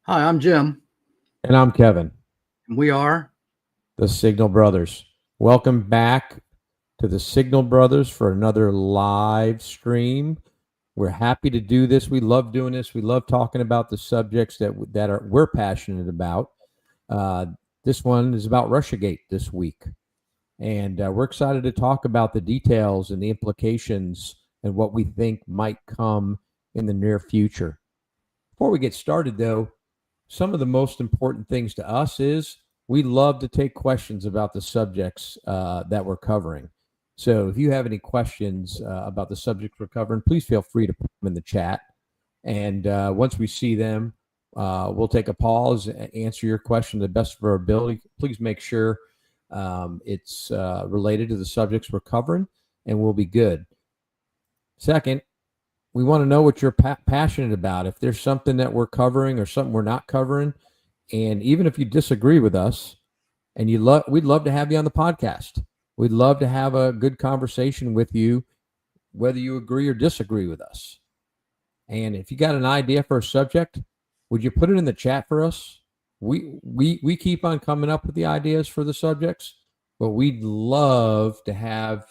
Hi, I'm Jim. And I'm Kevin, And we are. the Signal Brothers. Welcome back to the Signal Brothers for another live stream. We're happy to do this. We love doing this. We love talking about the subjects that we're passionate about. Uh, this one is about RussiaGate this week, and we're excited to talk about the details and the implications and what we think might come in the near future. Before we get started, though, some of the most important things to us is we love to take questions about the subjects that we're covering. So if you have any questions about the subjects we're covering, please feel free to put them in the chat. And once we see them, we'll take a pause and answer your question to the best of our ability. Please make sure it's related to the subjects we're covering, and we'll be good. Second, we want to know what you're passionate about. If there's something that we're covering or something we're not covering, and even if you disagree with us, and we'd love to have you on the podcast. We'd love to have a good conversation with you, whether you agree or disagree with us. And if you got an idea for a subject, would you put it in the chat for us? We keep on coming up with the ideas for the subjects, but we'd love to have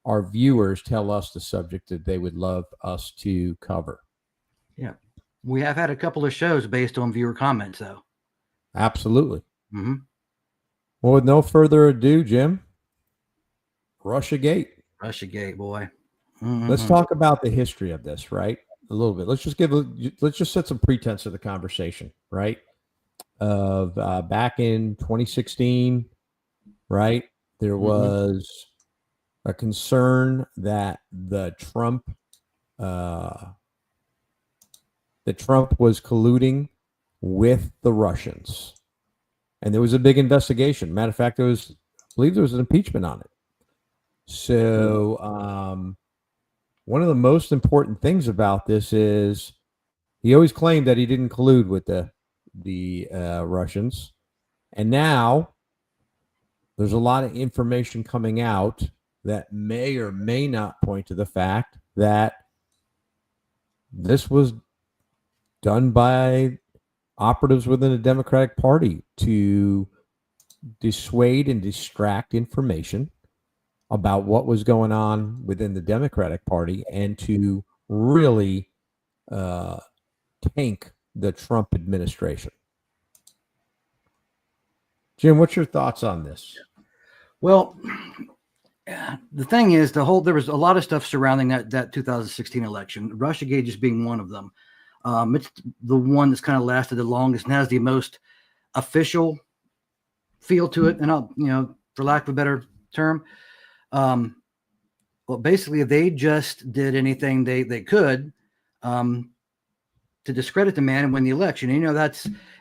our viewers tell us the subject that they would love us to cover. Yeah. We have had a couple of shows based on viewer comments, though. Absolutely. Mm-hmm. Well, with no further ado, Jim, RussiaGate. RussiaGate, boy. Let's talk about the history of this, right? A little bit. Let's just set some pretense to the conversation, right? Of back in 2016, right? There was a concern that Trump was colluding with the Russians, and there was a big investigation. Matter of fact, I believe there was an impeachment on it. So, one of the most important things about this is he always claimed that he didn't collude with the Russians, and now there's a lot of information coming out that may or may not point to the fact that this was done by operatives within the Democratic Party to dissuade and distract information about what was going on within the Democratic Party and to really tank the Trump administration. Jim, what's your thoughts on this? Well, the thing is, there was a lot of stuff surrounding that 2016 election. RussiaGate just being one of them. It's the one that's kind of lasted the longest and has the most official feel to it. And for lack of a better term, well, basically, they just did anything they could to discredit the man and win the election. And,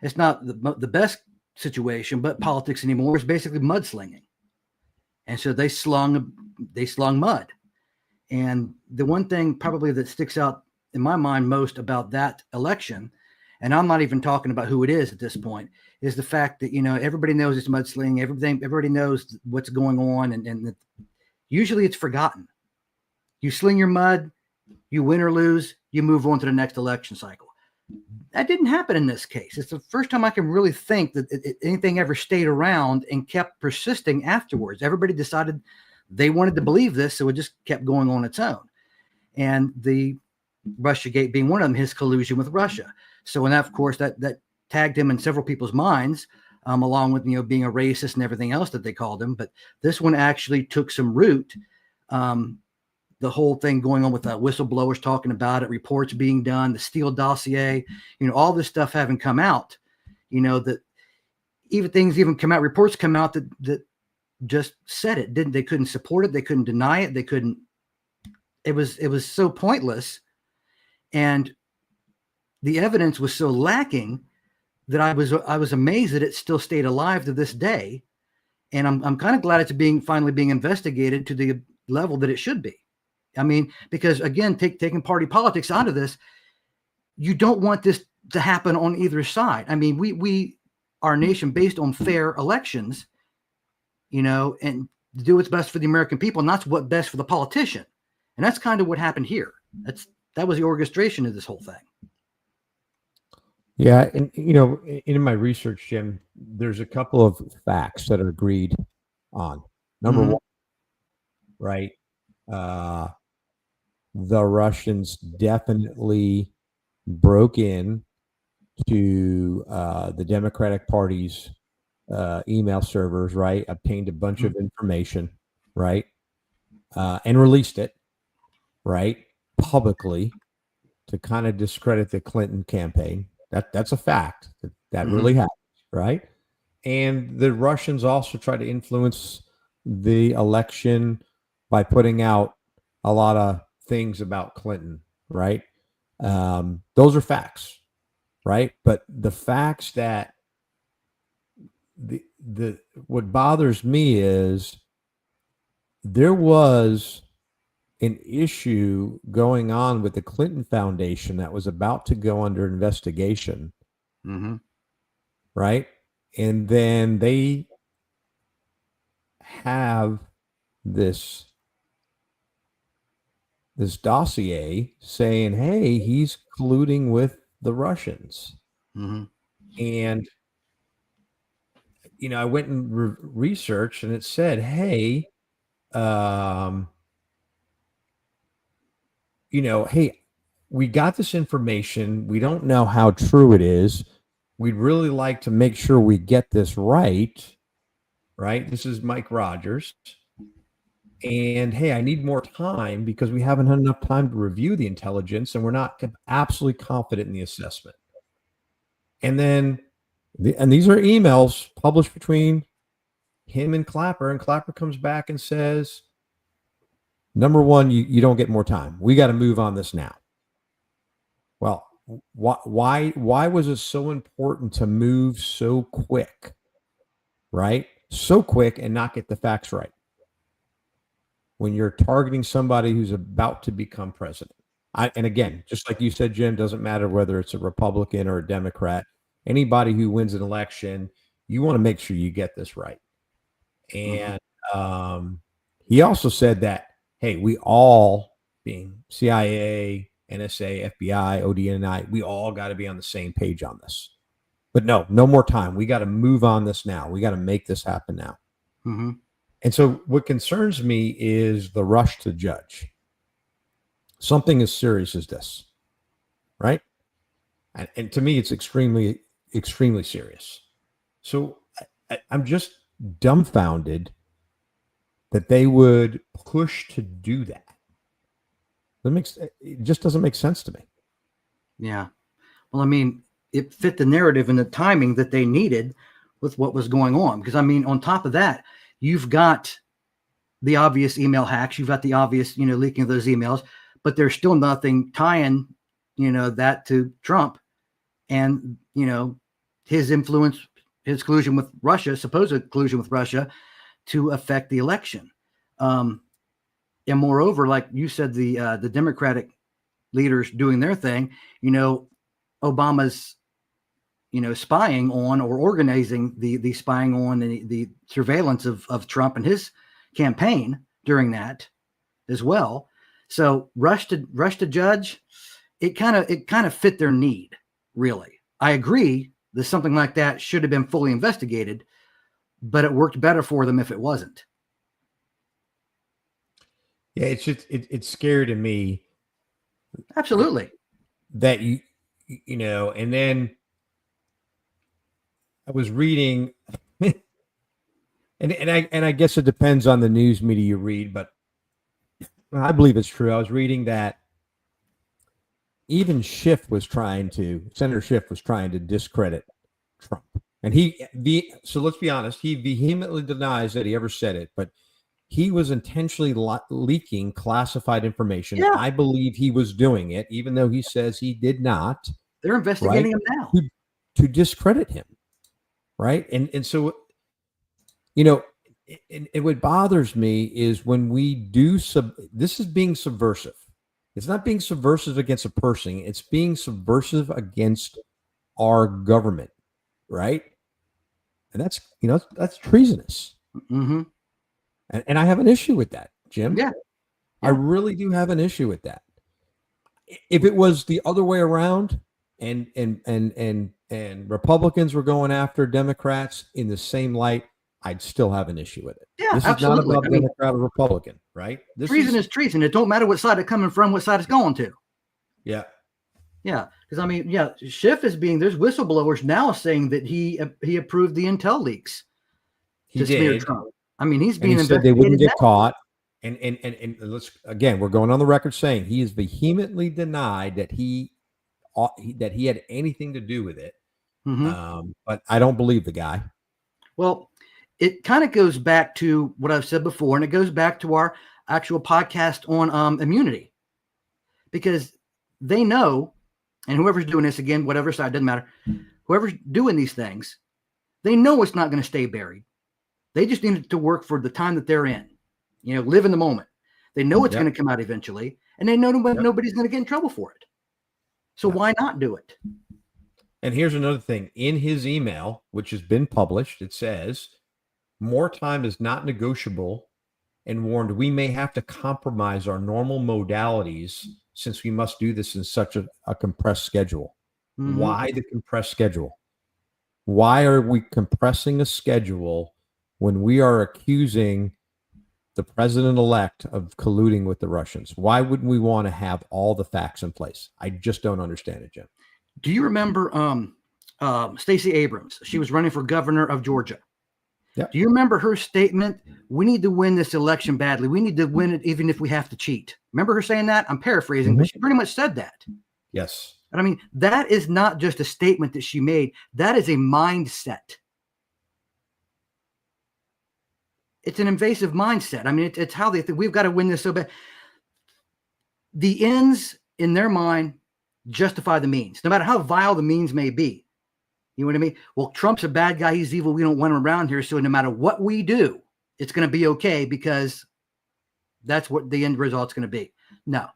it's not the best situation, but politics anymore is basically mudslinging. And so they slung mud. And the one thing probably that sticks out in my mind most about that election, and I'm not even talking about who it is at this point, is the fact that everybody knows it's mudslinging. Everybody knows what's going on, and usually it's forgotten. You sling your mud, you win or lose, you move on to the next election cycle. That didn't happen in this case. It's the first time I can really think that anything ever stayed around and kept persisting afterwards. Everybody decided they wanted to believe this, so it just kept going on its own. And the RussiaGate being one of them, his collusion with Russia. So, and that, of course, that tagged him in several people's minds, along with being a racist and everything else that they called him. But this one actually took some root. The whole thing going on with whistleblowers talking about it, reports being done, the Steele dossier, all this stuff having come out, that even come out, reports come out that just said it. They couldn't support it. They couldn't deny it. It was so pointless. And the evidence was so lacking that I was amazed that it still stayed alive to this day. And I'm kind of glad it's finally being investigated to the level that it should be. I mean, because again, taking party politics out of this, you don't want this to happen on either side. I mean, we are a nation based on fair elections, and do what's best for the American people, and that's what's best for the politician. And that's kind of what happened here. That was the orchestration of this whole thing. Yeah, and in my research, Jim, there's a couple of facts that are agreed on. Number Mhm. one, right? Uh, the Russians definitely broke in to the Democratic Party's email servers, right? Obtained a bunch Mhm. of information, right? And released it, right? Publicly to kind of discredit the Clinton campaign. That's a fact. That Mhm. really happened, right? And the Russians also try to influence the election by putting out a lot of things about Clinton, right? Those are facts, right? But the facts that the what bothers me is there was an issue going on with the Clinton Foundation that was about to go under investigation, Mhm. right? And then they have this dossier saying, "Hey, he's colluding with the Russians." Mhm. And I went and researched, and it said, "Hey, um, hey, we got this information. We don't know how true it is. We'd really like to make sure we get this right." Right? This is Mike Rogers. And hey, I need more time because we haven't had enough time to review the intelligence and we're not absolutely confident in the assessment. And then, and these are emails published between him and Clapper comes back and says, number one, you don't get more time. We got to move on this now. Well, why was it so important to move so quick, right? So quick and not get the facts right when you're targeting somebody who's about to become president. And again, just like you said, Jim, doesn't matter whether it's a Republican or a Democrat. Anybody who wins an election, you want to make sure you get this right. Mhm. And he also said that, hey, we all, being CIA, NSA, FBI, ODNI, we all got to be on the same page on this. But no more time. We got to move on this now. We got to make this happen now. Mhm. And so what concerns me is the rush to judge something as serious as this, right? And to me, it's extremely, extremely serious. So I'm just dumbfounded that they would push to do that. It just doesn't make sense to me. Yeah. Well, I mean, it fit the narrative and the timing that they needed with what was going on. Because I mean, on top of that, you've got the obvious email hacks, you've got the obvious, leaking of those emails, but there's still nothing tying, that to Trump and, his influence, his collusion with Russia, supposed collusion with Russia to affect the election. And moreover, like you said, the Democratic leaders doing their thing, Obama's spying on or organizing the spying on the surveillance of Trump and his campaign during that as well. So rush to judge, it kind of fit their need, really. I agree that something like that should have been fully investigated, but it worked better for them if it wasn't. Yeah, it's scary to me Absolutely. that and then I was reading and I guess it depends on the news media you read, but I believe it's true. I was reading that even Senator Schiff was trying to discredit Trump. And so let's be honest, he vehemently denies that he ever said it, but he was intentionally leaking classified information. Yeah, I believe he was doing it, even though he says he did not, they're right? investigating him now. To discredit him, right? And so, you know, and what bothers me is when we do this is being subversive. It's not being subversive against a person. It's being subversive against our government, right? And that's treasonous. Mm-hmm. And I have an issue with that, Jim. Yeah, I yeah. really do have an issue with that. If it was the other way around, and Republicans were going after Democrats in the same light, I'd still have an issue with it. Yeah, this absolutely. is not about Democrat or Republican, right? Treason is treason. It don't matter what side it's coming from, what side it's going to. Yeah. Yeah, because I mean, yeah, Schiff is being, there's whistleblowers now saying that he approved the intel leaks to smear Trump. I mean, he's being investigated. They wouldn't get now. caught. And let's again, we're going on the record saying he has vehemently denied that he had anything to do with it. Mm-hmm. But I don't believe the guy. Well, it kind of goes back to what I've said before, and it goes back to our actual podcast on immunity, because they know, and whoever's doing this, again, whatever side, doesn't matter, whoever's doing these things, they know it's not going to stay buried. They just need it to work for the time that they're in. Live in the moment. They know it's going to come out eventually, and they know nobody's going to get in trouble for it. So why not do it? And here's another thing. In his email, which has been published, it says, more time is not negotiable, and warned we may have to compromise our normal modalities since we must do this in such a compressed schedule. Mm-hmm. Why the compressed schedule? Why are we compressing a schedule when we are accusing the president-elect of colluding with the Russians? Why wouldn't we want to have all the facts in place? I just don't understand it, Jim. Do you remember Stacey Abrams? She was running for governor of Georgia. Yep. Do you remember her statement? We need to win this election badly. We need to win it even if we have to cheat. Remember her saying that? I'm paraphrasing, mm-hmm. but she pretty much said that. Yes. And I mean, that is not just a statement that she made. That is a mindset. It's an invasive mindset. I mean, it's how they think we've got to win this so bad. The ends in their mind justify the means, no matter how vile the means may be. You know what I mean? Well, Trump's a bad guy. He's evil. We don't want him around here. So no matter what we do, it's going to be okay because that's what the end result's going to be. No.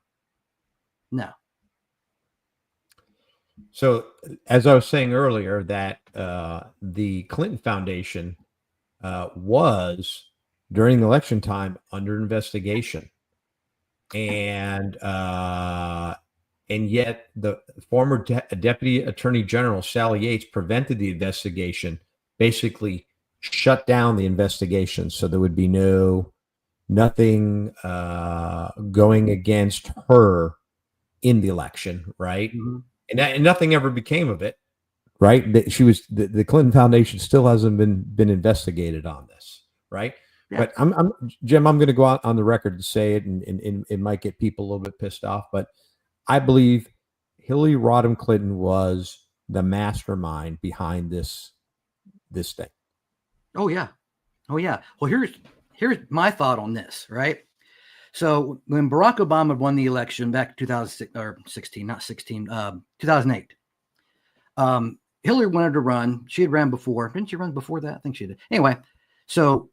So as I was saying earlier, that the Clinton Foundation was during election time under investigation, and yet the former Deputy Attorney General Sally Yates prevented the investigation, basically shut down the investigation, so there would be nothing going against her in the election, right? Mm-hmm. And nothing ever became of it, right? The Clinton Foundation still hasn't been investigated on this, right? Yeah. But Jim, I'm going to go out on the record to say it, and it might get people a little bit pissed off, but I believe Hillary Rodham Clinton was the mastermind behind this thing. Oh yeah. Well, here's my thought on this, right? So when Barack Obama won the election back in 2008, Hillary wanted to run. She had ran before. Didn't she run before that? I think she did. Anyway, so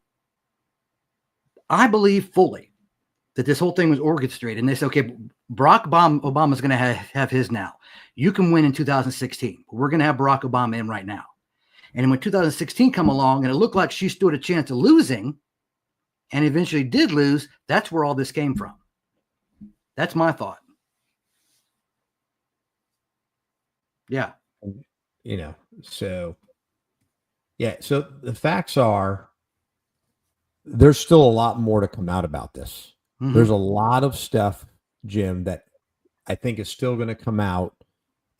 I believe fully that this whole thing was orchestrated. And they said, okay, Barack Obama's going to have his now. You can win in 2016. We're going to have Barack Obama in right now. And when 2016 come along and it looked like she stood a chance of losing and eventually did lose, that's where all this came from. That's my thought. Yeah. So the facts are there's still a lot more to come out about this. Mm-hmm. There's a lot of stuff, Jim, that I think is still going to come out.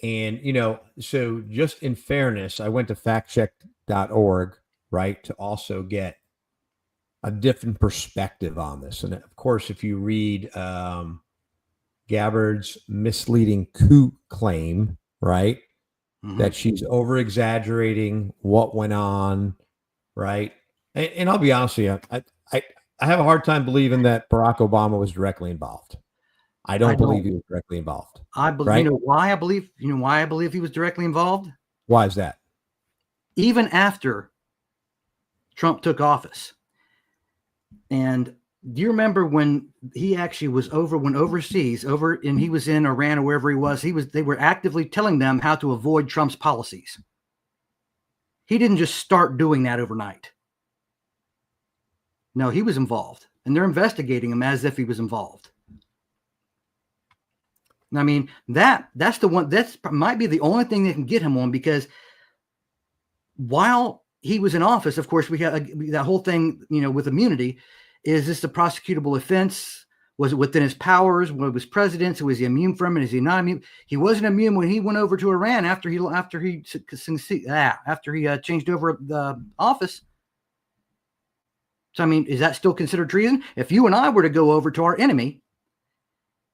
And, so just in fairness, I went to factcheck.org, right, to also get a different perspective on this. And of course, if you read Gabbard's misleading coup claim, right, mm-hmm. that she's over exaggerating what went on, right? And I'll be honest with you, I have a hard time believing that Barack Obama was directly involved. I don't believe he was directly involved. I believe, right? Why I believe he was directly involved? Why is that? Even after Trump took office. And do you remember when he actually went overseas and he was in Iran or wherever he was, they were actively telling them how to avoid Trump's policies. He didn't just start doing that overnight. No, he was involved, and they're investigating him as if he was involved. I mean, that's the one that's might be the only thing that can get him on, because while he was in office, of course, we had that whole thing, with immunity. Is this a prosecutable offense? Was it within his powers? When he was president, so was he immune from it? Is he not immune? He wasn't immune when he went over to Iran after he changed over the office. So, I mean, is that still considered treason? If you and I were to go over to our enemy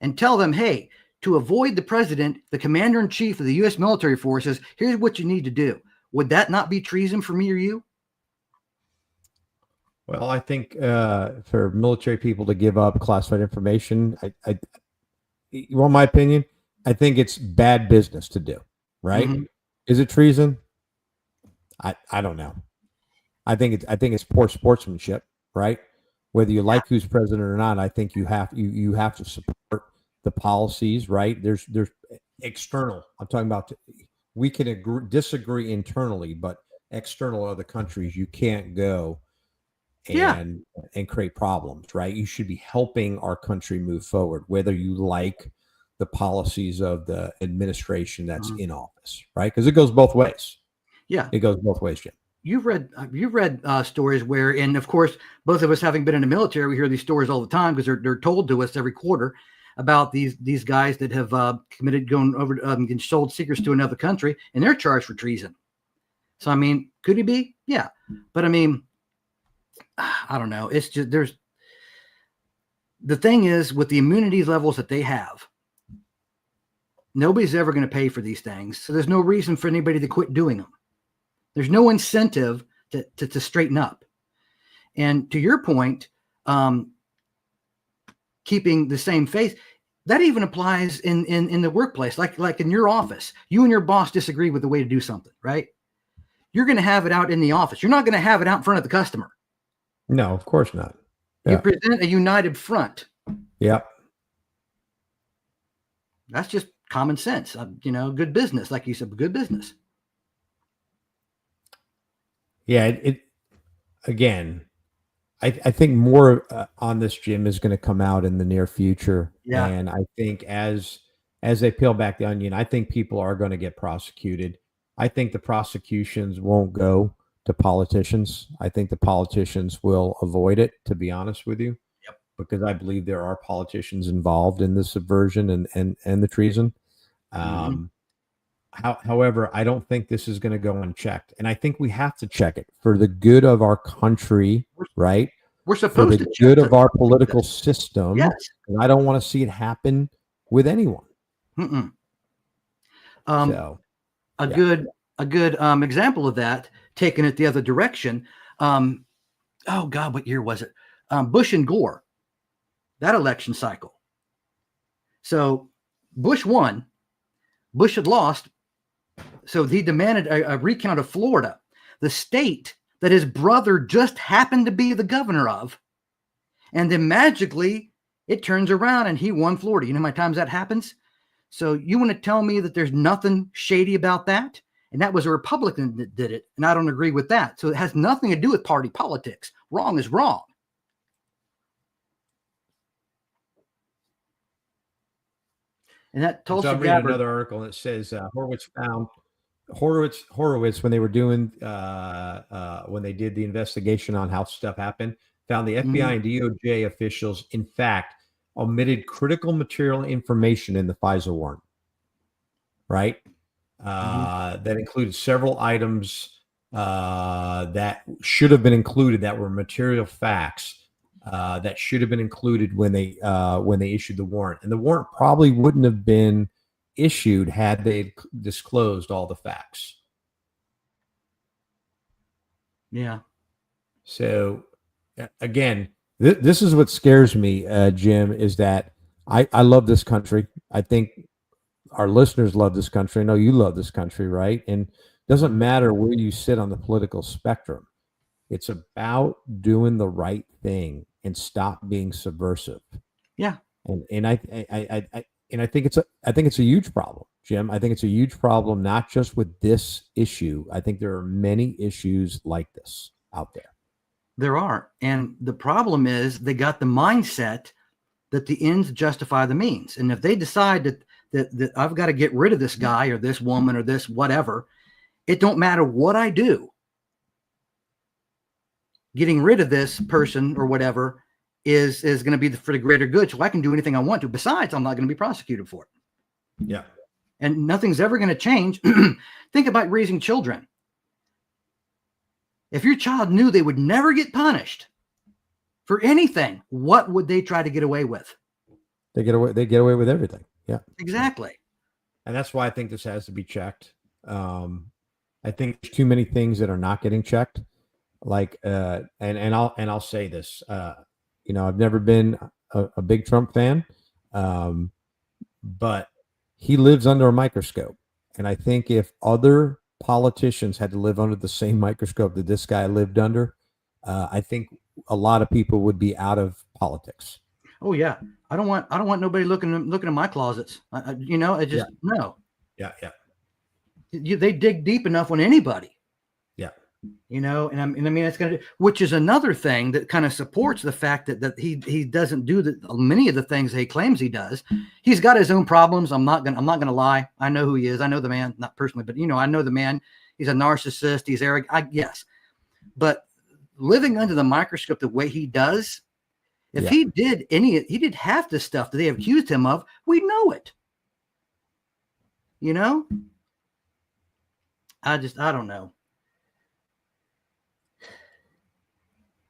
and tell them, hey, to avoid the president, the commander in chief of the U.S. military forces, here's what you need to do. Would that not be treason for me or you? Well, I think for military people to give up classified information, you want my opinion? I think it's bad business to do, right? Mm-hmm. Is it treason? I don't know. I think it's poor sportsmanship, right? Whether you like who's president or not, I think you have to support the policies, right? There's external. I'm talking about, we can disagree internally, but external other countries, you can't go and create problems, right? You should be helping our country move forward, whether you like the policies of the administration that's in office, right? Because it goes both ways. Yeah, it goes both ways, Jim. You've read stories where, and of course, both of us having been in the military, we hear these stories all the time because they're told to us every quarter about these guys that have going over and sold secrets to another country, and they're charged for treason. So, I mean, could he be? Yeah, but I mean, I don't know. It's just the thing is, with the immunity levels that they have, nobody's ever going to pay for these things, so there's no reason for anybody to quit doing them. There's no incentive to straighten up. And to your point, keeping the same faith, that even applies in the workplace, like in your office. You and your boss disagree with the way to do something, right? You're going to have it out in the office. You're not going to have it out in front of the customer. No, of course not. You present a united front. Yep. That's just common sense. Good business, like you said, good business. Yeah, again, I think more on this, Jim, is going to come out in the near future. Yeah. And I think as they peel back the onion, I think people are going to get prosecuted. I think the prosecutions won't go to politicians. I think the politicians will avoid it, to be honest with you. Yep. Because I believe there are politicians involved in the subversion and the treason. However, I don't think this is going to go unchecked. And I think we have to check it for the good of our country, right? We're supposed to check for the good of our political system. Yes. And I don't want to see it happen with anyone. A good example of that, taking it the other direction. Oh God, what year was it? Bush and Gore, that election cycle. So Bush won. Bush had lost. So he demanded a recount of Florida, the state that his brother just happened to be the governor of. And then magically it turns around and he won Florida. You know how many times that happens? So you want to tell me that there's nothing shady about that? And that was a Republican that did it. And I don't agree with that. So it has nothing to do with party politics. Wrong is wrong. And that Tulsi I'm reading another article that says Horowitz, when they were doing when they did the investigation on how stuff happened, found the FBI and DOJ officials, in fact, omitted critical material information in the FISA warrant. Right, that included several items that should have been included, that were material facts. That should have been included when they issued the warrant, and the warrant probably wouldn't have been issued had they disclosed all the facts. Yeah. So again, this is what scares me, Jim, is that I love this country. I think our listeners love this country. I know you love this country, right? And it doesn't matter where you sit on the political spectrum. It's about doing the right thing and stop being subversive. Yeah. And I think it's a huge problem, Jim. I think it's a huge problem, not just with this issue. I think there are many issues like this out there. There are. And the problem is they got the mindset that the ends justify the means. And if they decide that that I've got to get rid of this guy or this woman or this whatever. It don't matter what I do. Getting rid of this person or whatever is going to be for the greater good. So I can do anything I want to. Besides, I'm not going to be prosecuted for it. Yeah. And nothing's ever going to change. Think about raising children. If your child knew they would never get punished for anything, what would they try to get away with? They get away with everything. Yeah. Exactly. And that's why I think this has to be checked. I think there's too many things that are not getting checked. Like, and I'll say this, I've never been a big Trump fan, but he lives under a microscope. And I think if other politicians had to live under the same microscope that this guy lived under, I think a lot of people would be out of politics. Oh yeah. I don't want nobody looking in my closets. No. Yeah. They dig deep enough on anybody. Yeah. And I mean, it's going to, which is another thing that kind of supports the fact that he doesn't do many of the things he claims he does. He's got his own problems. I'm not going to lie. I know who he is. I know the man, not personally, but I know the man. He's a narcissist. He's arrogant. Yes. But living under the microscope the way he does, if he did half the stuff that they have accused him of, we know it. I don't know.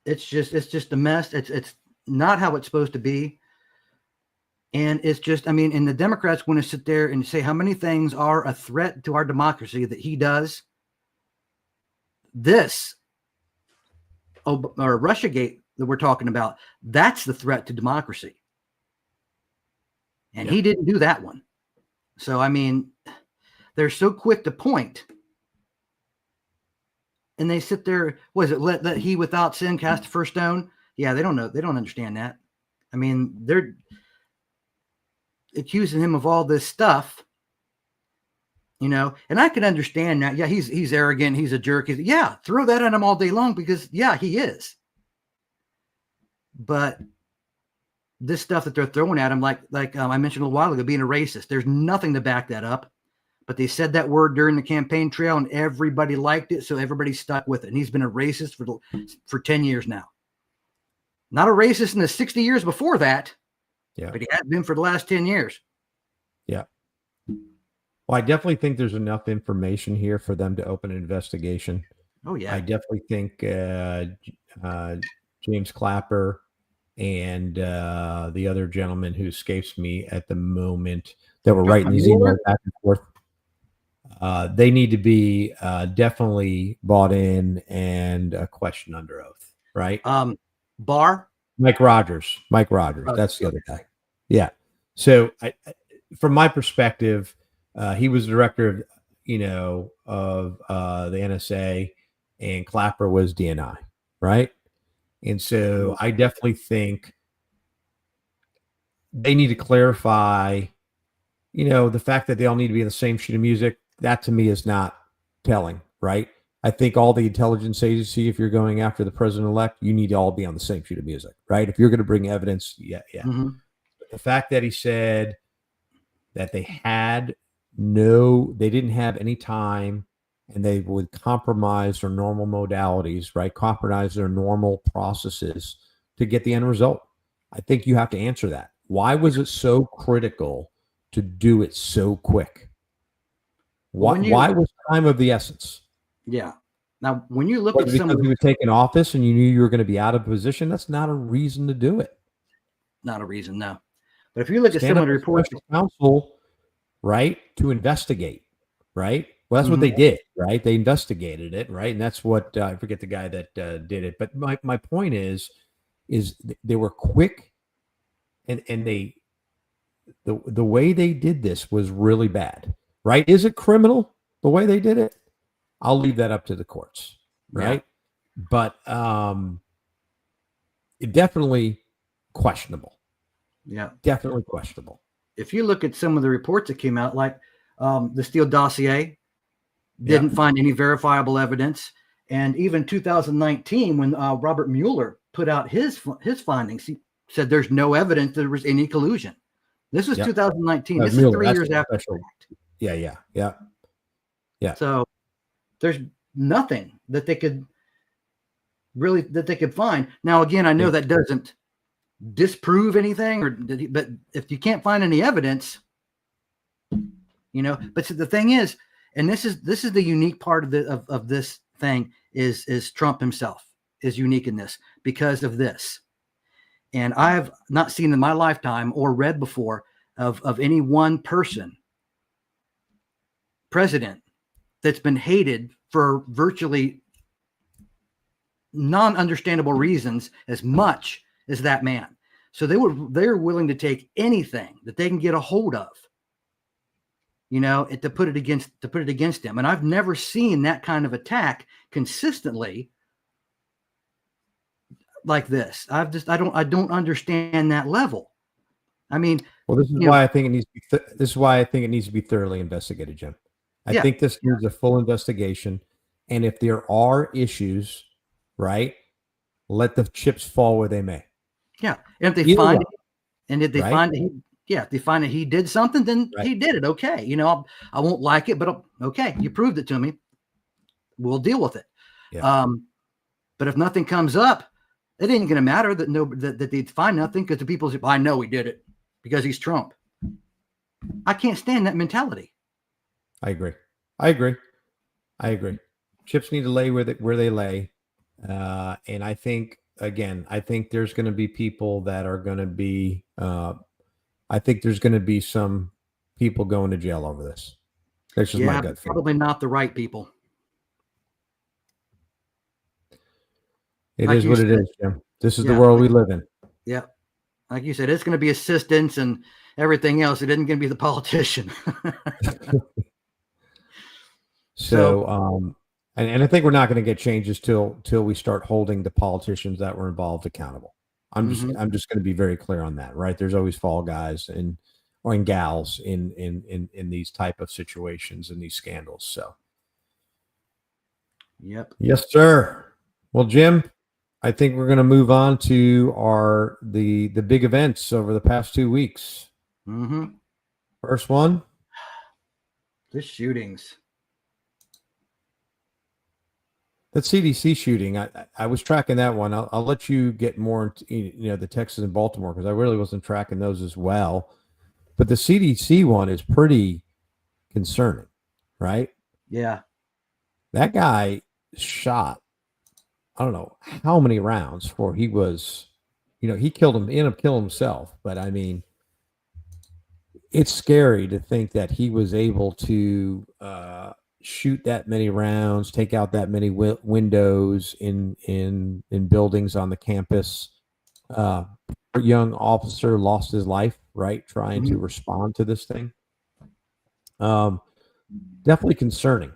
It's just a mess. It's not how it's supposed to be. And it's just, and the Democrats want to sit there and say how many things are a threat to our democracy that he does. This, or RussiaGate that we're talking about, that's the threat to democracy. And he didn't do that one. So, they're so quick to point. And they sit there, let he without sin cast the first stone? Yeah, they don't know. They don't understand that. They're accusing him of all this stuff, and I can understand that. Yeah, he's arrogant. He's a jerk. Throw that at him all day long because, he is. But this stuff that they're throwing at him, like I mentioned a little while ago, being a racist, there's nothing to back that up. But they said that word during the campaign trail and everybody liked it. So everybody stuck with it. And he's been a racist for 10 years now. Not a racist in the 60 years before that. Yeah. But he has been for the last 10 years. Yeah. Well, I definitely think there's enough information here for them to open an investigation. Oh, yeah. I definitely think James Clapper and the other gentleman who escapes me at the moment that were writing these emails back and forth. They need to be definitely bought in and questioned under oath, right? Barr? Mike Rogers. That's the other guy. Yeah. So from my perspective, he was the director of the NSA and Clapper was DNI, right? And so I definitely think they need to clarify, the fact that they all need to be in the same sheet of music. That to me is not telling, right? I think all the intelligence agency, if you're going after the president-elect, you need to all be on the same sheet of music, right? If you're going to bring evidence, yeah. Mm-hmm. The fact that he said that they didn't have any time and they would compromise their normal modalities, right? Compromise their normal processes to get the end result. I think you have to answer that. Why was it so critical to do it so quick? Why was time of the essence? Yeah. Now, when you look at because he was taking office and you knew you were going to be out of position, that's not a reason to do it. Not a reason, no. But if you look at some of the reports, counsel, right, to investigate, right? Well, that's what they did, right? They investigated it, right? And that's what I forget the guy that did it. But my point is they were quick, and they the way they did this was really bad. Right? Is it criminal the way they did it? I'll leave that up to the courts, right? Yeah. But it definitely questionable. Yeah. Definitely questionable. If you look at some of the reports that came out, like the Steele dossier, didn't find any verifiable evidence. And even 2019, when Robert Mueller put out his findings, he said there's no evidence there was any collusion. This was Yep. 2019. That This was is Mueller. 3 That's years a after. special. Yeah. So there's nothing that they could find. Now, again, I know that doesn't disprove anything, but if you can't find any evidence, but the thing is, and this is the unique part of this thing is Trump himself is unique in this because of this. And I've not seen in my lifetime or read before of any one person, president, that's been hated for virtually non-understandable reasons as much as that man. So they're willing to take anything that they can get a hold of, to put it against him. And I've never seen that kind of attack consistently like this. I don't understand that level. I mean, well, this is why I think it needs to be this is why I think it needs to be thoroughly investigated, Jim. I think this needs a full investigation. And if there are issues, right, let the chips fall where they may. Yeah. And if they find it, and if they right? find it, if they find that he did something, then he did it. Okay. I won't like it, but okay, you proved it to me. We'll deal with it. Yeah. But if nothing comes up, it ain't going to matter that they'd find nothing because the people say, I know he did it because he's Trump. I can't stand that mentality. I agree. Chips need to lay where they lay. And I think, again, there's going to be people that are going to be, I think there's going to be some people going to jail over this. That's just my gut feeling. Probably not the right people. It is what it is, Jim. This is the world we live in. Yeah. Like you said, it's going to be assistants and everything else. It isn't going to be the politician. So, and I think we're not going to get changes till we start holding the politicians that were involved accountable. I'm just going to be very clear on that, right? There's always fall guys and gals in these type of situations and these scandals. So, yep. Yes, sir. Well, Jim, I think we're going to move on to the big events over the past 2 weeks. Mm-hmm. First one, the shootings. That CDC shooting, I was tracking that one. I'll let you get more into the Texas and Baltimore because I really wasn't tracking those as well. But the CDC one is pretty concerning, right? Yeah. That guy shot, I don't know how many rounds before he was, he ended up killing himself. But I mean, it's scary to think that he was able to shoot that many rounds, take out that many windows in buildings on the campus. A young officer lost his life, right, trying to respond to this thing. Definitely concerning.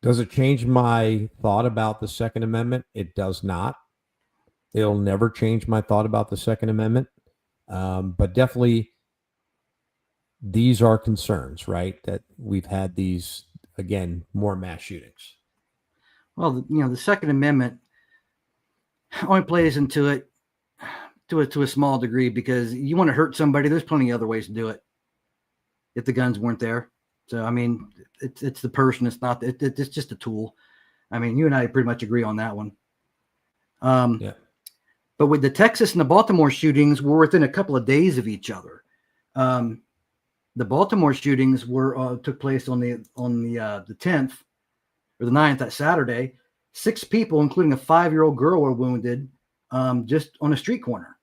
Does it change my thought about the Second Amendment? It does not. It'll never change my thought about the Second Amendment. But definitely these are concerns, right, that we've had these, again, more mass shootings. Well, the Second Amendment only plays into it to a small degree because you want to hurt somebody. There's plenty of other ways to do it if the guns weren't there. So, I mean, it's the person. It's not. It's just a tool. I mean, you and I pretty much agree on that one. Yeah. But with the Texas and the Baltimore shootings, were within a couple of days of each other. The Baltimore shootings took place on the 10th or the 9th, that Saturday. 6 people, including a 5-year-old girl, were wounded just on a street corner.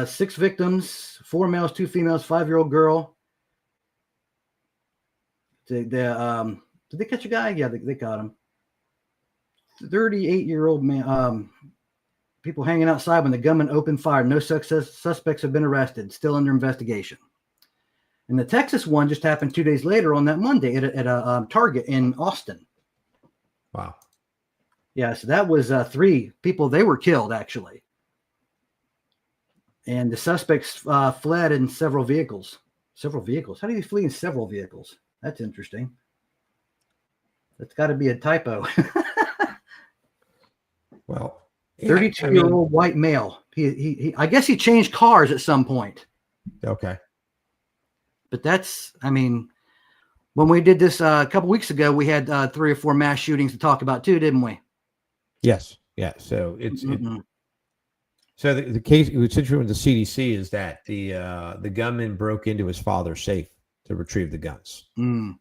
6 victims, 4 males, 2 females, 5-year-old girl. Did they catch a guy? Yeah, they caught him. 38-year-old man. People hanging outside when the gunman opened fire. No suspects have been arrested. Still under investigation. And the Texas one just happened 2 days later on that Monday at a Target in Austin. Wow. Yeah, so that was 3 people. They were killed, actually. And the suspects fled in several vehicles. Several vehicles? How do you flee in several vehicles? That's interesting. That's got to be a typo. Well, Yeah, I mean, 32-year-old white male. I guess he changed cars at some point. okay. But that's, I mean, when we did this a couple weeks ago, we had 3 or 4 mass shootings to talk about too, didn't we? Yes. Yeah. So Mm-mm. so the case, what's interesting with the CDC is that the gunman broke into his father's safe to retrieve the guns. Mm,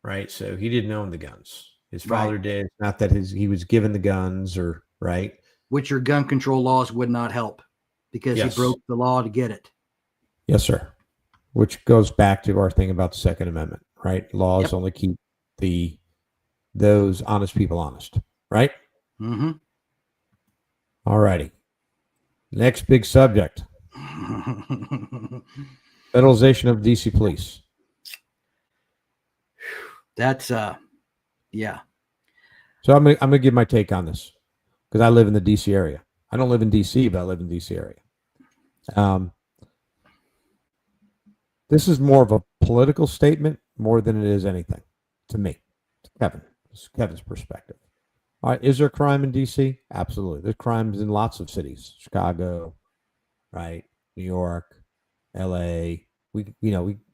Right. So he didn't own the guns. His right. father did. Not that he was given the guns or right. Which your gun control laws would not help because he Yes. broke the law to get it. Yes, sir. Which goes back to our thing about the Second Amendment, right? Laws Yep. only keep those honest people honest, right? Mm-hmm. All righty. Next big subject: federalization of DC police. That's yeah. So I'm gonna give my take on this because I live in the DC area. I don't live in DC, but I live in the DC area. This is more of a political statement more than it is anything to me, to Kevin. This is Kevin's perspective. All right, is there crime in DC? Absolutely. There's crimes in lots of cities, Chicago, right, New York, LA.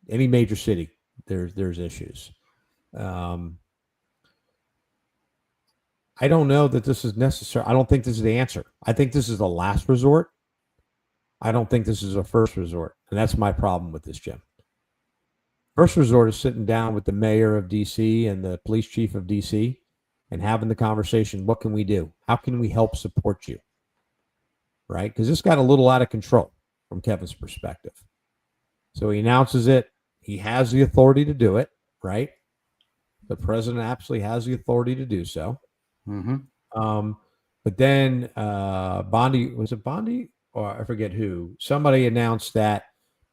Any major city, there's issues. I don't know that this is necessary. I don't think this is the answer. I think this is the last resort. I don't think this is a first resort. And that's my problem with this, Jim. First resort is sitting down with the mayor of DC and the police chief of DC and having the conversation. What can we do? How can we help support you? Right? Because this got a little out of control from Kevin's perspective. So he announces it. He has the authority to do it, right? The president absolutely has the authority to do so. Mm-hmm. But then Bondi, was it Bondi? Or I forget who. Somebody announced that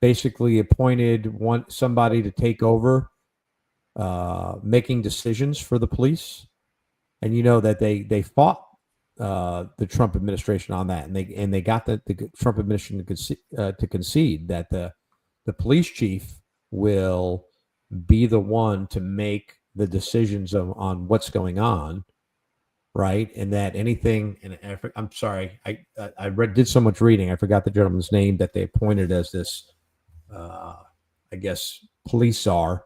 basically appointed somebody to take over making decisions for the police. And you know that they fought the Trump administration on that, and they got the Trump administration to concede that the police chief will be the one to make the decisions on what's going on, right? And that anything, and I'm sorry, I did so much reading, I forgot the gentleman's name that they appointed as this, I guess, police czar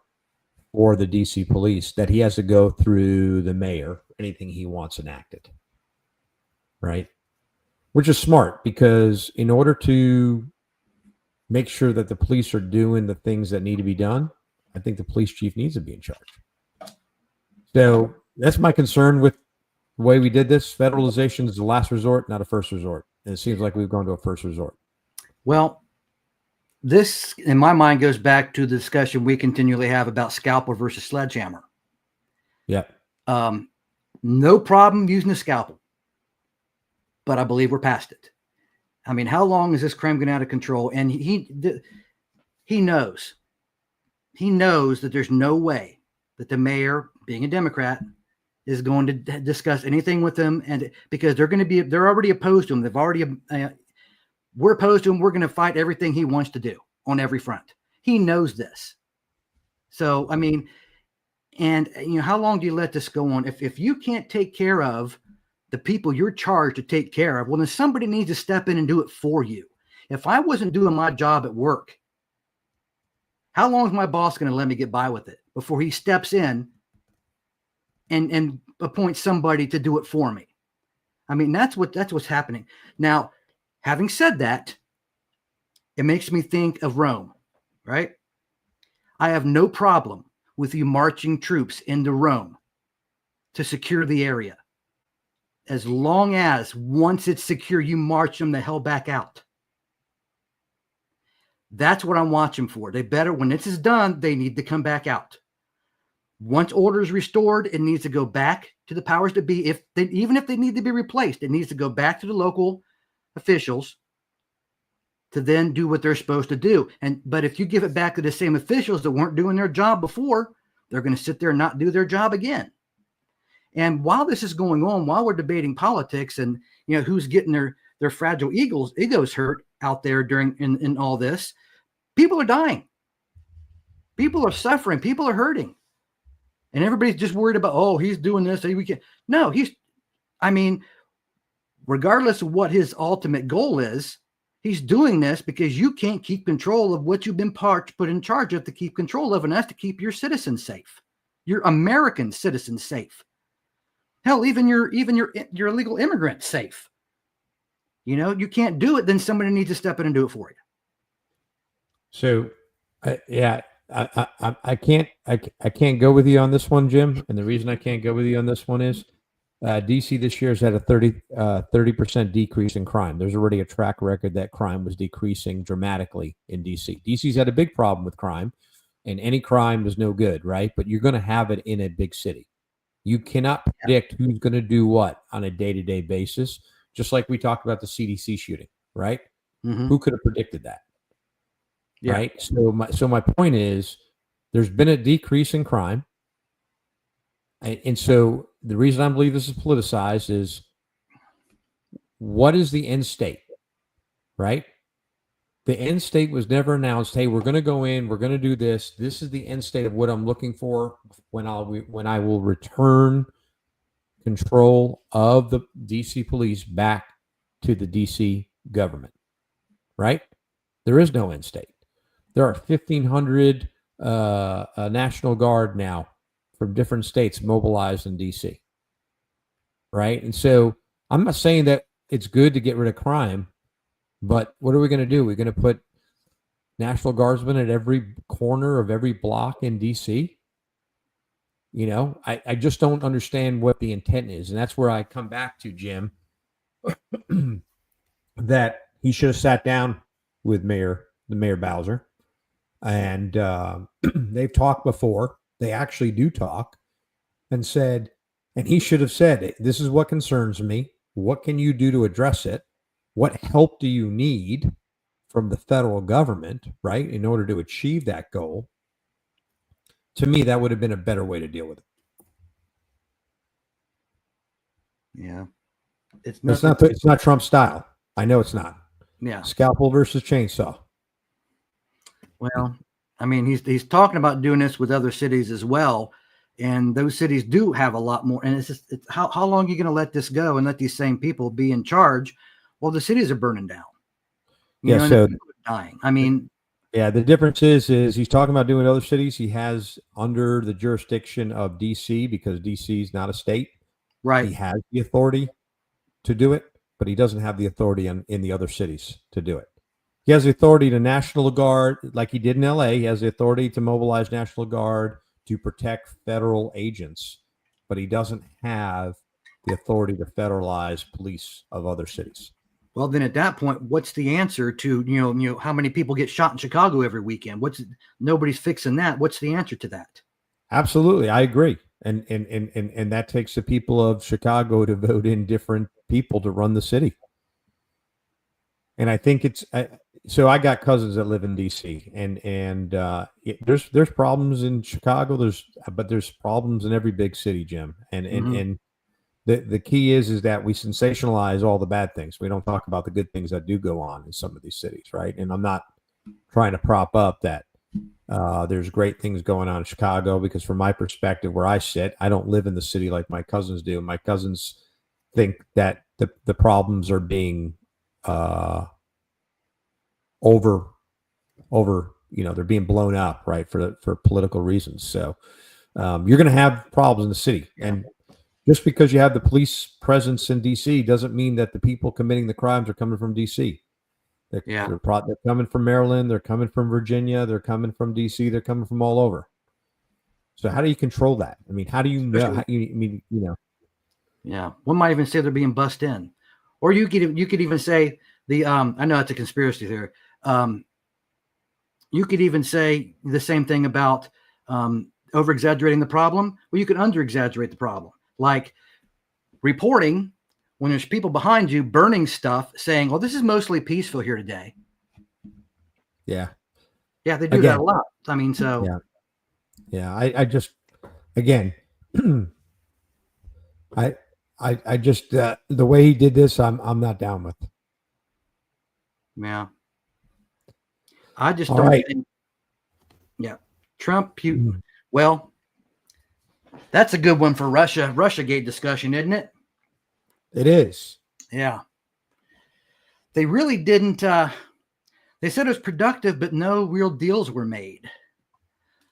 for the DC police, that he has to go through the mayor, anything he wants enacted, right? Which is smart, because in order to make sure that the police are doing the things that need to be done, I think the police chief needs to be in charge. So that's my concern with the way we did this. Federalization is the last resort, not a first resort. And it seems like we've gone to a first resort. Well, this, in my mind, goes back to the discussion we continually have about scalpel versus sledgehammer. Yeah. No problem using a scalpel, but I believe we're past it. I mean, how long is this crime getting out of control? And he knows that there's no way that the mayor, being a Democrat, is going to discuss anything with them, and because they're already opposed to him. They've already we're opposed to him. We're going to fight everything he wants to do on every front. He knows this. So, I mean, and how long do you let this go on? If you can't take care of the people you're charged to take care of, well, then somebody needs to step in and do it for you. If I wasn't doing my job at work, how long is my boss going to let me get by with it before he steps in and appoints somebody to do it for me? I mean, that's what's happening. Now, having said that, it makes me think of Rome, right? I have no problem with you marching troops into Rome to secure the area, as long as once it's secure, you march them the hell back out. That's what I'm watching for. They better, when this is done, they need to come back out. Once order is restored, it needs to go back to the powers that be. Even if they need to be replaced, it needs to go back to the local officials to then do what they're supposed to do. But if you give it back to the same officials that weren't doing their job before, they're going to sit there and not do their job again. And while this is going on, while we're debating politics and who's getting their fragile egos hurt out there in all this, people are dying. People are suffering. People are hurting. And everybody's just worried about, oh, he's doing this. We can't. No, regardless of what his ultimate goal is, he's doing this because you can't keep control of what you've been put in charge of to keep control of, and that's to keep your citizens safe, your American citizens safe. Hell, even your illegal immigrants safe. You know, you can't do it, then somebody needs to step in and do it for you. So, I can't go with you on this one, Jim. And the reason I can't go with you on this one is DC this year has had a 30% decrease in crime. There's already a track record that crime was decreasing dramatically in DC. DC's had a big problem with crime, and any crime is no good, right? But you're going to have it in a big city. You cannot predict who's going to do what on a day-to-day basis, just like we talked about the CDC shooting, right? Mm-hmm. Who could have predicted that? Yeah. Right. So my point is, there's been a decrease in crime. And so the reason I believe this is politicized is, what is the end state? Right? The end state was never announced. Hey, we're going to go in, we're going to do this. This is the end state of what I'm looking for when I will return control of the DC police back to the DC government. Right? There is no end state. There are 1,500 National Guard now from different states mobilized in DC. Right? And so I'm not saying that it's good to get rid of crime, but what are we going to do? We're going to put National Guardsmen at every corner of every block in DC? You know, I just don't understand what the intent is. And that's where I come back to, Jim, that he should have sat down with Mayor Bowser. And they've talked before. They actually do talk, and said, and he should have said, this is what concerns me. What can you do to address it? What help do you need from the federal government, right, in order to achieve that goal? To me, that would have been a better way to deal with it. Yeah. It's not Trump style. I know it's not. Yeah. Scalpel versus chainsaw. Well, I mean, he's talking about doing this with other cities as well, and those cities do have a lot more. And it's how long are you going to let this go and let these same people be in charge while the cities are burning down? You know, so and people are dying. I mean, yeah, the difference is he's talking about doing other cities. He has under the jurisdiction of DC, because DC is not a state. Right. He has the authority to do it, but he doesn't have the authority in the other cities to do it. He has the authority to National Guard, like he did in LA. He has the authority to mobilize National Guard to protect federal agents, but he doesn't have the authority to federalize police of other cities. Well, then at that point, what's the answer to, you know, how many people get shot in Chicago every weekend? Nobody's fixing that. What's the answer to that? Absolutely. I agree. And that takes the people of Chicago to vote in different people to run the city. And I think so I got cousins that live in DC, and there's problems in Chicago. But there's problems in every big city, Jim. And the key is that we sensationalize all the bad things. We don't talk about the good things that do go on in some of these cities, right? And I'm not trying to prop up that there's great things going on in Chicago, because from my perspective, where I sit, I don't live in the city like my cousins do. My cousins think that the problems are being over, they're being blown up, right, for political reasons. So you're going to have problems in the city. And just because you have the police presence in DC doesn't mean that the people committing the crimes are coming from DC. They're coming from Maryland. They're coming from Virginia. They're coming from DC. They're coming from all over. So how do you control that? I mean, how do you know? Yeah, one might even say they're being bussed in, or you could even say I know it's a conspiracy theory. You could even say the same thing about over exaggerating the problem. Well, you could under exaggerate the problem, like reporting when there's people behind you burning stuff, saying, "Well, this is mostly peaceful here today." Yeah, they do that a lot. I mean, so yeah. I just again, I just the way he did this, I'm not down with. Yeah, I just don't think. Yeah, Trump, Putin. Well, that's a good one for RussiaGate discussion, isn't it? It is. Yeah. They really didn't. They said it was productive, but no real deals were made.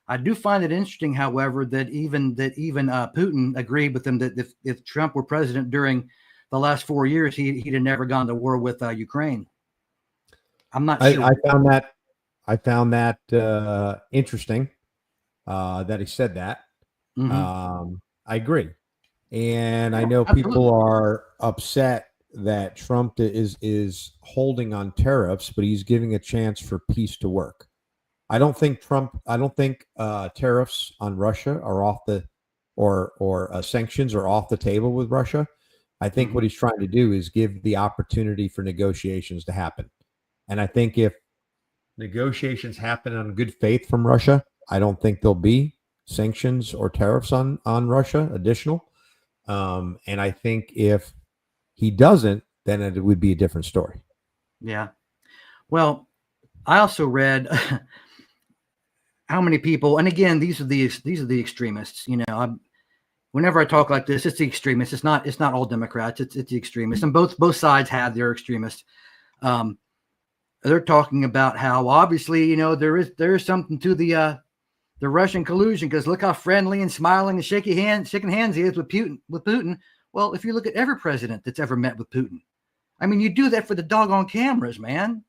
I do find it interesting, however, that even Putin agreed with them that if Trump were president during the last 4 years, he'd have never gone to war with Ukraine. I'm not sure. I found that interesting that he said that. Mm-hmm. I agree, and I Yeah, know absolutely. people are upset that Trump is holding on tariffs, but he's giving a chance for peace to work. I don't think tariffs on Russia are off the or sanctions are off the table with Russia. I think what he's trying to do is give the opportunity for negotiations to happen. And I think if negotiations happen on good faith from Russia, I don't think there'll be sanctions or tariffs on Russia additional. And I think if he doesn't, then it would be a different story. Yeah. Well, I also read how many people, and again, these are the extremists. You know, whenever I talk like this, it's the extremists. It's not all Democrats. It's the extremists, and both sides have their extremists. They're talking about how obviously, you know, there is something to the Russian collusion, because look how friendly and smiling and shaking hands he is with Putin. Well, if you look at every president that's ever met with Putin, I mean, you do that for the doggone cameras, man.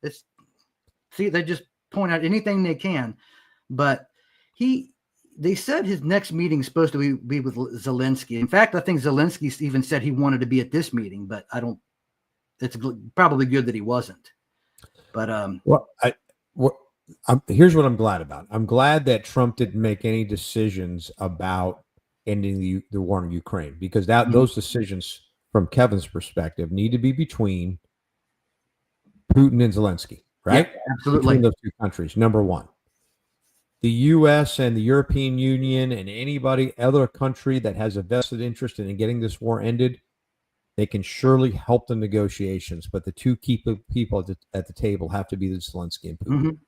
They just point out anything they can. But they said his next meeting is supposed to be with Zelensky. In fact, I think Zelensky even said he wanted to be at this meeting, but it's probably good that he wasn't. But here's what I'm glad about. I'm glad that Trump didn't make any decisions about ending the war in Ukraine, because those decisions, from Kevin's perspective, need to be between Putin and Zelensky, right? Yeah, absolutely. Between those two countries, number one. The U.S. and the European Union and anybody, other country that has a vested interest in getting this war ended, they can surely help the negotiations. But the two key people at the table have to be the Zelensky and Putin,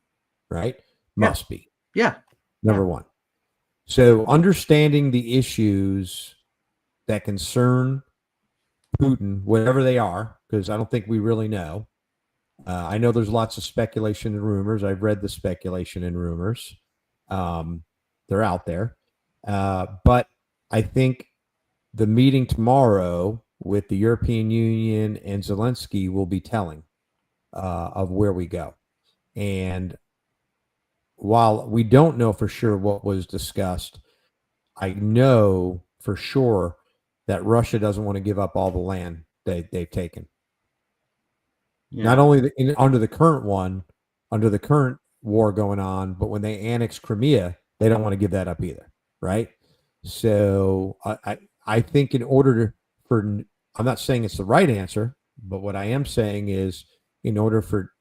right? Must be. Yeah. Number one. So understanding the issues that concern Putin, whatever they are, because I don't think we really know. I know there's lots of speculation and rumors. I've read the speculation and rumors. They're out there. But I think the meeting tomorrow with the European Union and Zelensky will be telling of where we go. And while we don't know for sure what was discussed, I know for sure that Russia doesn't want to give up all the land they've taken. Yeah. Not only under the current war going on, but when they annex Crimea, they don't want to give that up either, right? So I think in order I'm not saying it's the right answer, but what I am saying is in order for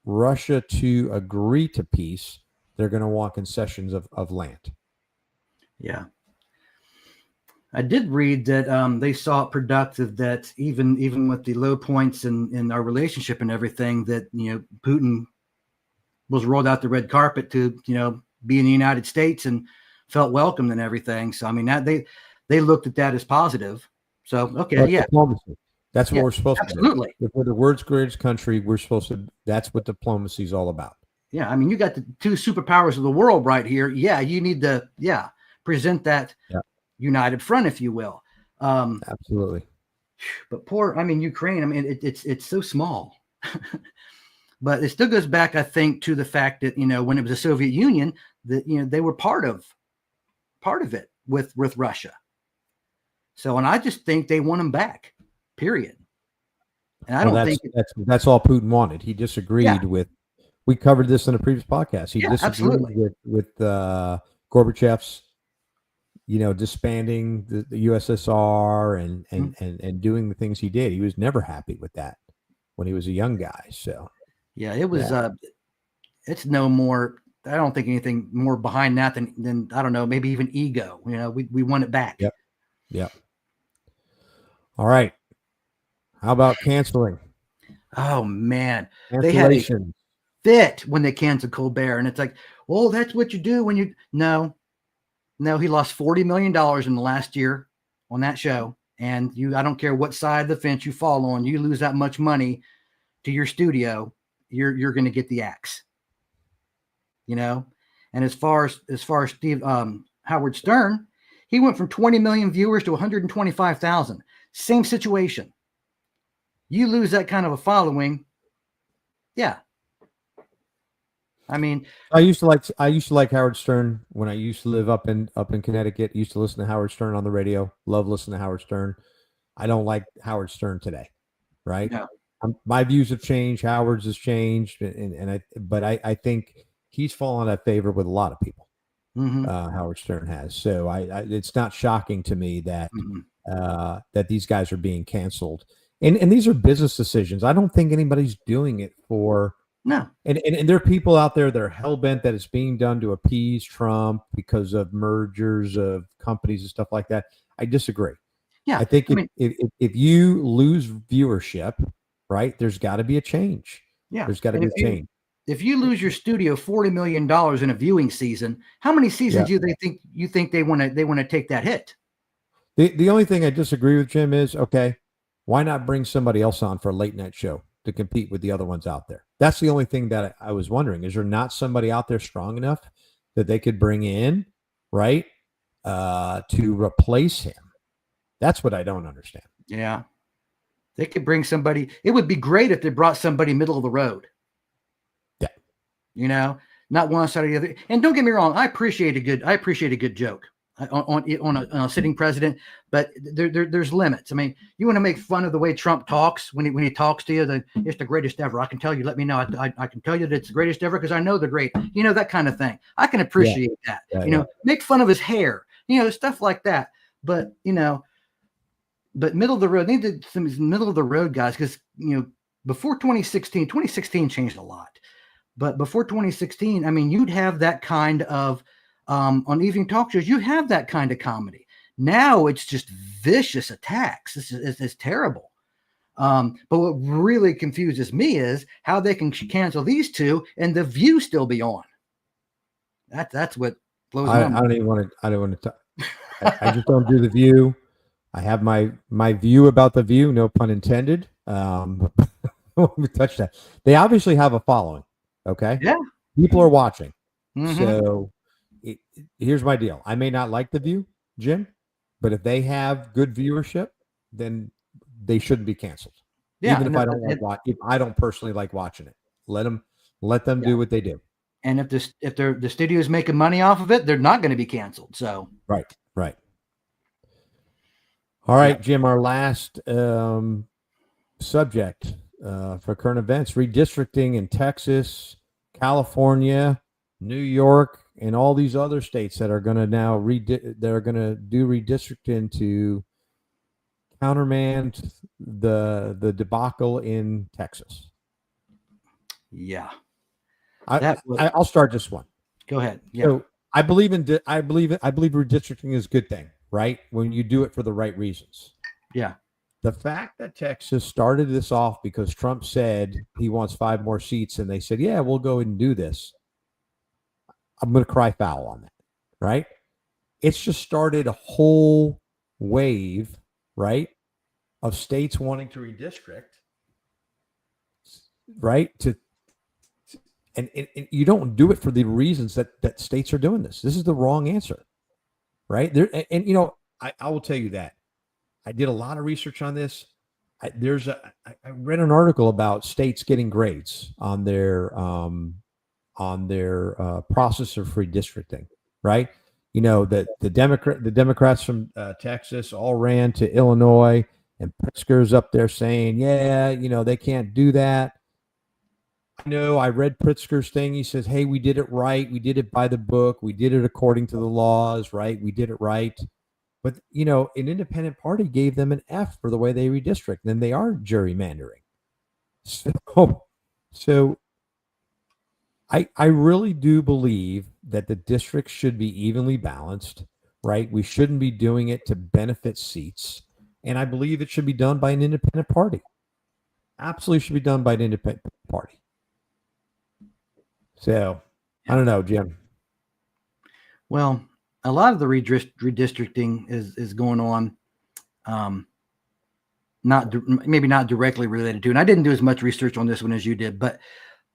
Russia to agree to peace, they're going to want concessions of land. Yeah. I did read that they saw it productive that even with the low points in our relationship and everything, that, you know, Putin was rolled out the red carpet to, you know, be in the United States and felt welcomed and everything. So I mean, that they looked at that as positive. So okay, that's yeah, diplomacy. That's what we're supposed absolutely. to do. If we're the world's greatest country, we're supposed to. That's what diplomacy is all about. Yeah, I mean, you got the two superpowers of the world right here. Yeah, you need to present that united front, if you will. Absolutely. But Ukraine. I mean, it's so small. But it still goes back, I think, to the fact that, you know, when it was the Soviet Union, that, you know, they were part of it with Russia. So, and I just think they want them back, period. And I don't think that's all Putin wanted. He disagreed with. We covered this in a previous podcast. He disagreed with Gorbachev's, you know, disbanding the USSR and doing the things he did. He was never happy with that when he was a young guy. So. Yeah, it was. It's no more. I don't think anything more behind that than I don't know, maybe even ego. You know, we want it back. Yep. All right. How about canceling? Oh man, they had a fit when they canceled Colbert, and it's like, well, that's what you do when you. No, he lost $40 million in the last year on that show. and I don't care what side of the fence you fall on, you lose that much money to your studio, you're going to get the axe. And as far as Steve Howard Stern, he went from 20 million viewers to 125,000. Same situation. You lose that kind of a following, yeah. I mean, I used to like Howard Stern when I used to live up in Connecticut. Used to listen to Howard Stern on the radio. Love listening to Howard Stern. I don't like Howard Stern today, right? No. My views have changed. Howard's has changed, but I think he's fallen out of favor with a lot of people. Mm-hmm. Howard Stern has. So it's not shocking to me that that these guys are being canceled. And these are business decisions. I don't think anybody's doing it for no. And there are people out there that are hell bent that it's being done to appease Trump because of mergers of companies and stuff like that. I disagree. Yeah, I think if you lose viewership, right, there's got to be a change. Yeah, there's got to be a change. If you lose your studio $40 million in a viewing season, how many seasons do you think they want to take that hit? The only thing I disagree with, Jim, is okay, why not bring somebody else on for a late night show to compete with the other ones out there? That's the only thing that I was wondering. Is there not somebody out there strong enough that they could bring in, right, to replace him? That's what I don't understand. Yeah. They could bring somebody. It would be great if they brought somebody middle of the road. Yeah. Not one side or the other. And don't get me wrong, I appreciate a good joke on a sitting president, but there's limits. I mean, you want to make fun of the way Trump talks when he talks to you, then it's the greatest ever. I can tell you, let me know. I can tell you that it's the greatest ever because I know they're great. That kind of thing. I can appreciate that. Make fun of his hair, stuff like that. But, but middle of the road, they did some middle of the road guys because, before 2016 changed a lot. But before 2016, I mean, you'd have that kind of, on evening talk shows, you have that kind of comedy. Now it's just vicious attacks. It's terrible. But what really confuses me is how they can cancel these two and The View still be on. That's what blows my mind. I don't want to talk. I just don't do The View. I have my view about The View, no pun intended. We touch that. They obviously have a following. Okay. Yeah. People are watching. Mm-hmm. So here's my deal. I may not like The View, Jim, but if they have good viewership, then they shouldn't be canceled. Yeah, even if I don't personally like watching it. Let them do what they do. And if the studio is making money off of it, they're not going to be canceled. So right. All right, Jim, our last subject for current events: redistricting in Texas, California, New York, and all these other states that are going to now they're going to do redistricting to countermand the debacle in Texas. Yeah, I'll start this one. Go ahead. Yeah. So I believe redistricting is a good thing, right? When you do it for the right reasons. Yeah. The fact that Texas started this off because Trump said he wants 5 more seats and they said, yeah, we'll go ahead and do this. I'm going to cry foul on that, right? It's just started a whole wave, right, of states wanting to redistrict, right? And you don't do it for the reasons that states are doing this. This is the wrong answer, right? I will tell you that. I did a lot of research on this. I read an article about states getting grades on their process of redistricting, right? That the Democrats from Texas all ran to Illinois, and Pritzker's up there saying, yeah, they can't do that. I read Pritzker's thing. He says, hey, we did it right. We did it by the book. We did it according to the laws, right? We did it right. But, an independent party gave them an F for the way they redistrict. Then they are gerrymandering. So I really do believe that the districts should be evenly balanced, right? We shouldn't be doing it to benefit seats. And I believe it should be done by an independent party. Absolutely should be done by an independent party. So, I don't know, Jim. Well, a lot of the redistricting is going on maybe not directly related to. And I didn't do as much research on this one as you did, but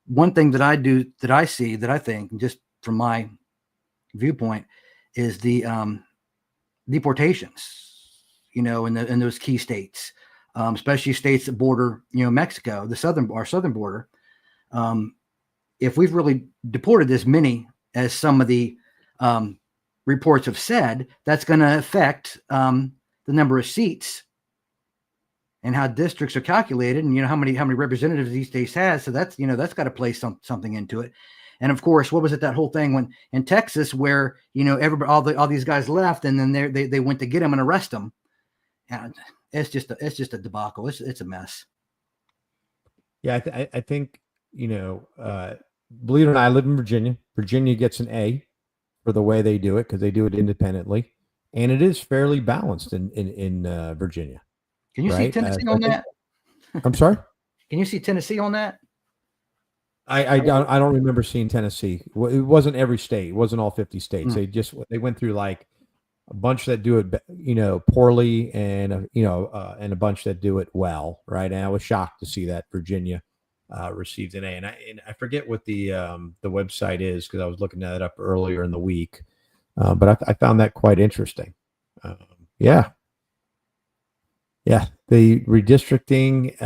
one thing that I see, that I think, just from my viewpoint, is the deportations, in those key states, especially states that border, Mexico, our southern border. If we've really deported as many as some of the reports have said, that's going to affect the number of seats and how districts are calculated, and how many representatives these states has. So that's got to play something into it. And of course, what was it, that whole thing when in Texas where everybody, all these guys left, and then they went to get them and arrest them. And it's just a debacle. It's a mess. Yeah, I think believe it or not, I live in Virginia. Virginia gets an A for the way they do it, because they do it independently, and it is fairly balanced in Virginia. Can you see Tennessee on that? I'm sorry? Can you see Tennessee on that? I don't remember seeing Tennessee. It wasn't every state. It wasn't all 50 states. They went through like a bunch that do it, poorly, and and a bunch that do it well, right? And I was shocked to see that Virginia received an A, and I forget what the website is, because I was looking that up earlier in the week, but I found that quite interesting. Yeah, the redistricting,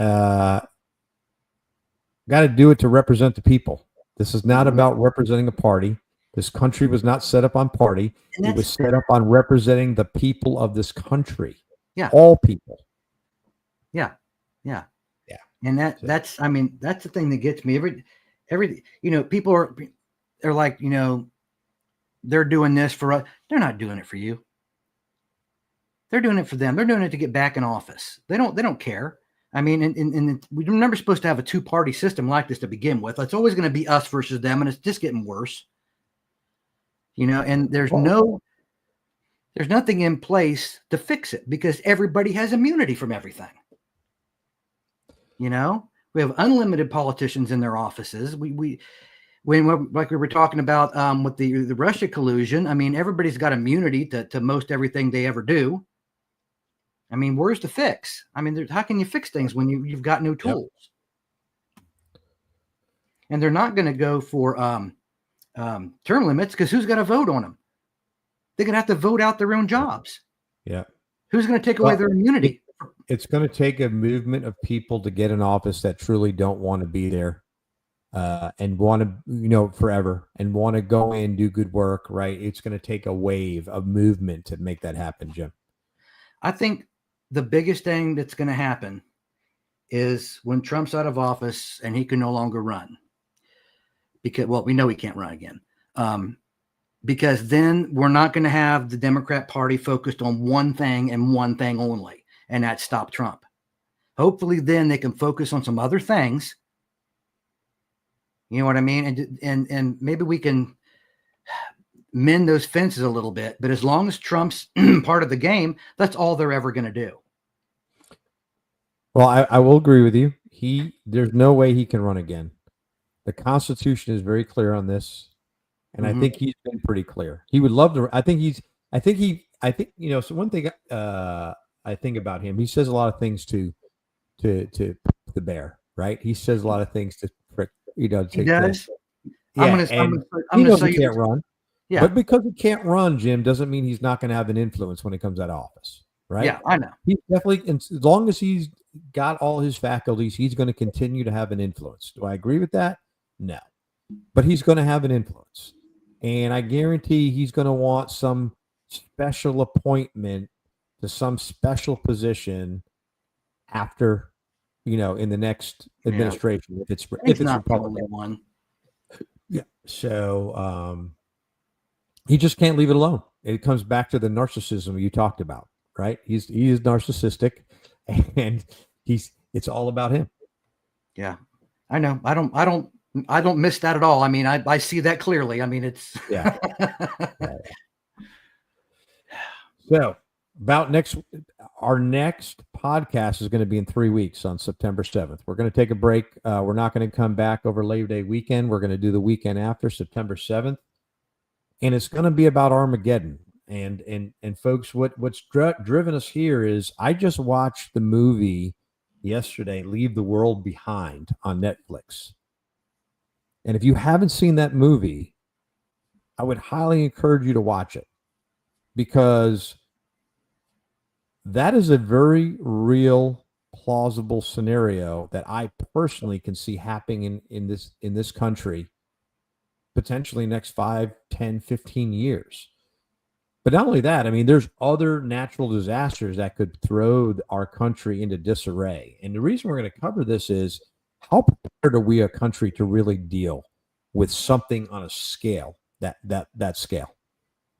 got to do it to represent the people. This is not about representing a party. This country was not set up on party. It was set up on representing the people of this country. Yeah. All people. Yeah. And that's the thing that gets me. Every people are like, they're doing this for us. They're not doing it for you. They're doing it for them. They're doing it to get back in office. They don't care. I mean, and we're never supposed to have a two-party system like this to begin with. It's always going to be us versus them, and it's just getting worse. And there's nothing in place to fix it, because everybody has immunity from everything. We have unlimited politicians in their offices. Like we were talking about with the Russia collusion. I mean, everybody's got immunity to most everything they ever do. I mean, where's the fix? I mean, how can you fix things when you've got no tools? Yep. And they're not going to go for term limits, because who's going to vote on them? They're going to have to vote out their own jobs. Yeah. Who's going to take away their immunity? It's going to take a movement of people to get in office that truly don't want to be there, and want to, forever, and want to go in and do good work, right? It's going to take a wave of movement to make that happen, Jim. I think the biggest thing that's going to happen is when Trump's out of office and he can no longer run, because, we know he can't run again. Because then we're not going to have the Democrat Party focused on one thing and one thing only, and that's stop Trump. Hopefully then they can focus on some other things. You know what I mean? And maybe we can mend those fences a little bit, but as long as Trump's part of the game, that's all they're ever going to do. Well, I will agree with you. There's no way he can run again. The Constitution is very clear on this, and I think he's been pretty clear. He would love to. So one thing I think about him, he says a lot of things to the bear, right? He says a lot of things to prick, he does. Yeah, I'm gonna say he can't run. Yeah. But because he can't run, Jim, doesn't mean he's not going to have an influence when he comes out of office, right? Yeah, I know. He's definitely, as long as he's got all his faculties, he's going to continue to have an influence. Do I agree with that? No. But he's going to have an influence. And I guarantee he's going to want some special appointment to some special position after, in the next administration, if it's not Republican. One. Yeah. So, he just can't leave it alone. It comes back to the narcissism you talked about, right? He is narcissistic, and it's all about him. Yeah, I know. I don't miss that at all. I mean, I see that clearly. I mean, it's yeah. So our next podcast is going to be in 3 weeks on September 7th. We're going to take a break. We're not going to come back over Labor Day weekend. We're going to do the weekend after September 7th. And it's going to be about Armageddon. And folks, what's driven us here is I just watched the movie yesterday, Leave the World Behind, on Netflix. And if you haven't seen that movie, I would highly encourage you to watch it, because that is a very real, plausible scenario that I personally can see happening in this country, potentially next 5, 10, 15 years. But not only that, I mean, there's other natural disasters that could throw our country into disarray. And the reason we're going to cover this is, how prepared are we, a country, to really deal with something on a scale, that scale?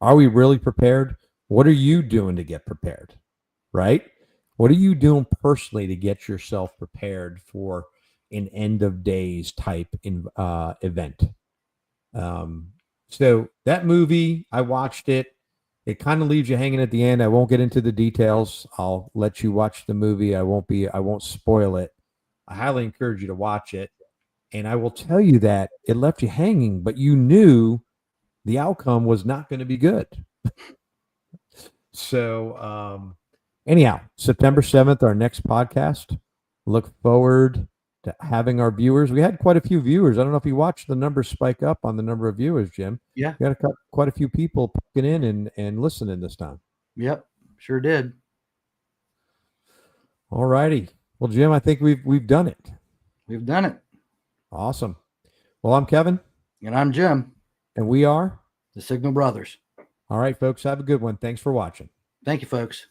Are we really prepared? What are you doing to get prepared? Right? What are you doing personally to get yourself prepared for an end of days type event? So that movie, I watched it. It kind of leaves you hanging at the end. I won't get into the details. I'll let you watch the movie. I won't spoil it. I highly encourage you to watch it. And I will tell you that it left you hanging, but you knew the outcome was not going to be good. So, anyhow, September 7th, our next podcast. Look forward to having our viewers. We had quite a few viewers. I don't know if you watched the numbers spike up on the number of viewers, Jim. Yeah. We had quite a few people poking in and listening this time. Yep. Sure did. All righty. Well, Jim, I think we've done it. We've done it. Awesome. Well, I'm Kevin. And I'm Jim. And we are the Signal Brothers. All right, folks. Have a good one. Thanks for watching. Thank you, folks.